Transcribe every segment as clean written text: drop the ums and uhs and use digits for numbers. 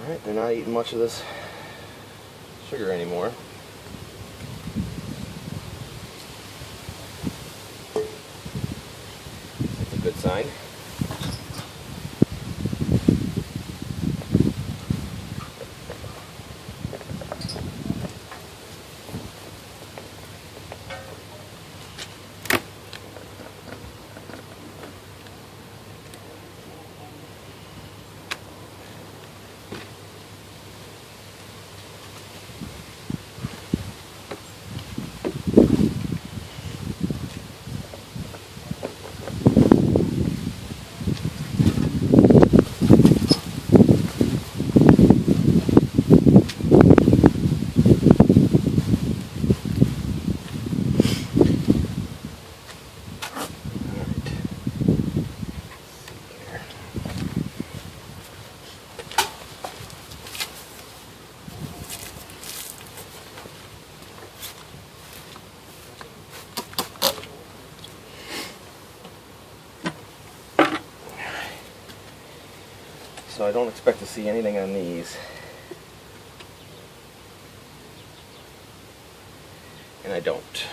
Alright, they're not eating much of this sugar anymore. That's a good sign. So I don't expect to see anything on these. And I don't.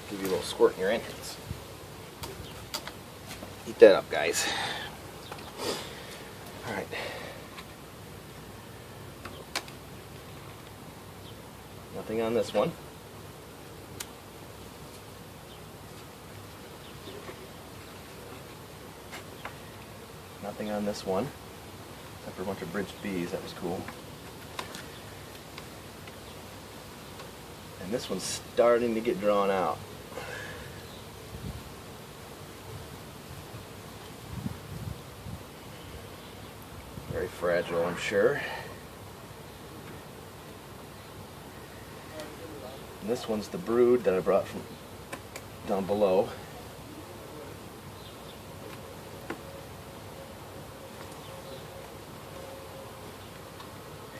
Give you a little squirt in your entrance. Eat that up, guys. Alright. Nothing on this one. Nothing on this one. Except for a bunch of bridged bees. That was cool. And this one's starting to get drawn out. Very fragile, I'm sure. And this one's the brood that I brought from down below.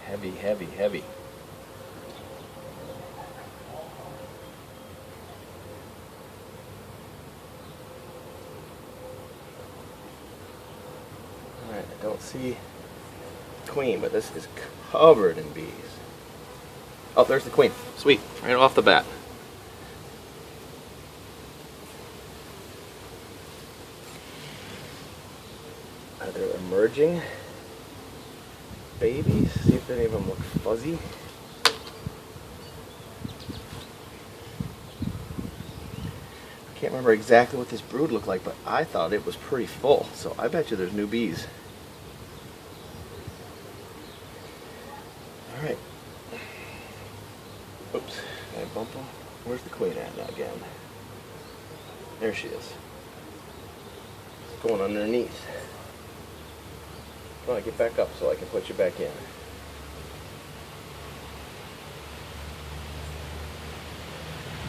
Heavy, heavy, heavy. Alright, I don't see queen, but this is covered in bees. Oh, there's the queen. Sweet, right off the bat. They're emerging babies. See if any of them look fuzzy. I can't remember exactly what this brood looked like, but I thought it was pretty full. So I bet you there's new bees. Alright. Oops, did I bump them? Where's the queen at now again? There she is. Going underneath. Come on, get back up so I can put you back in.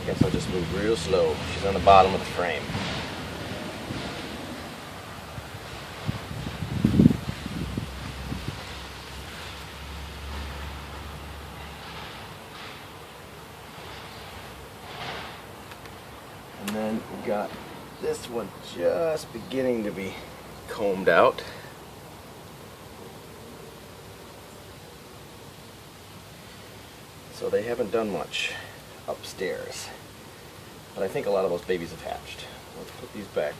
I guess I'll just move real slow. She's on the bottom of the frame. And then we got this one just beginning to be combed out. So they haven't done much upstairs. But I think a lot of those babies have hatched. Let's put these back.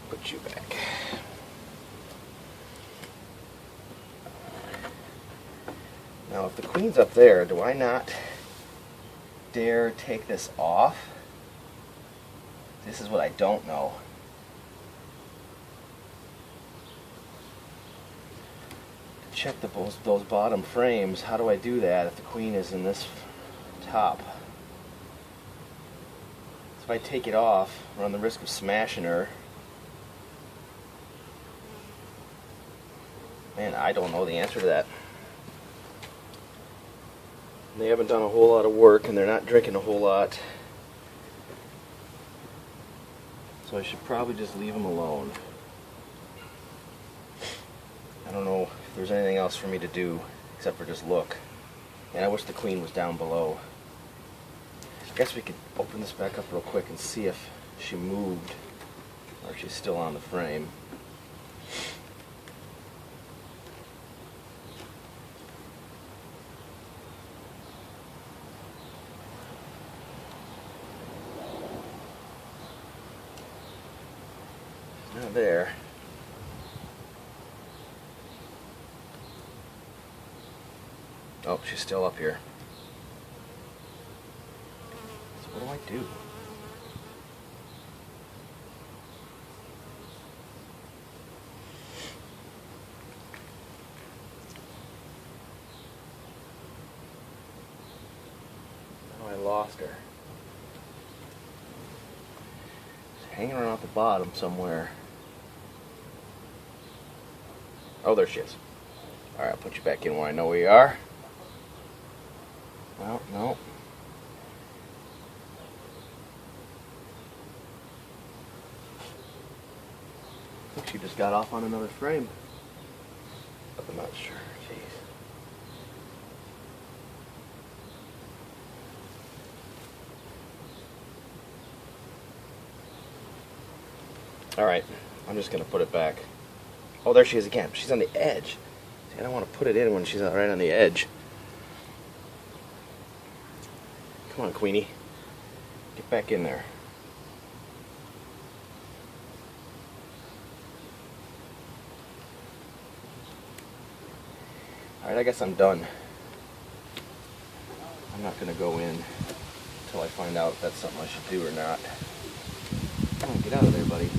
Put you back. Now if the queen's up there, do I not dare take this off? This is what I don't know. To check those bottom frames, how do I do that if the queen is in this top? So if I take it off, I run the risk of smashing her. Man, I don't know the answer to that. They haven't done a whole lot of work, and they're not drinking a whole lot. So I should probably just leave them alone. I don't know if there's anything else for me to do except for just look. And I wish the queen was down below. I guess we could open this back up real quick and see if she moved or if she's still on the frame. Not there. Oh, she's still up here. So what do I do? Oh, I lost her. She's hanging around at the bottom somewhere. Oh, there she is. Alright, I'll put you back in when I know where you are. Well, no. I think she just got off on another frame. But I'm not sure. Jeez. Alright, I'm just going to put it back. Oh, there she is again. She's on the edge. See, I don't want to put it in when she's right on the edge. Come on, Queenie. Get back in there. Alright, I guess I'm done. I'm not going to go in until I find out if that's something I should do or not. Come on, get out of there, buddy.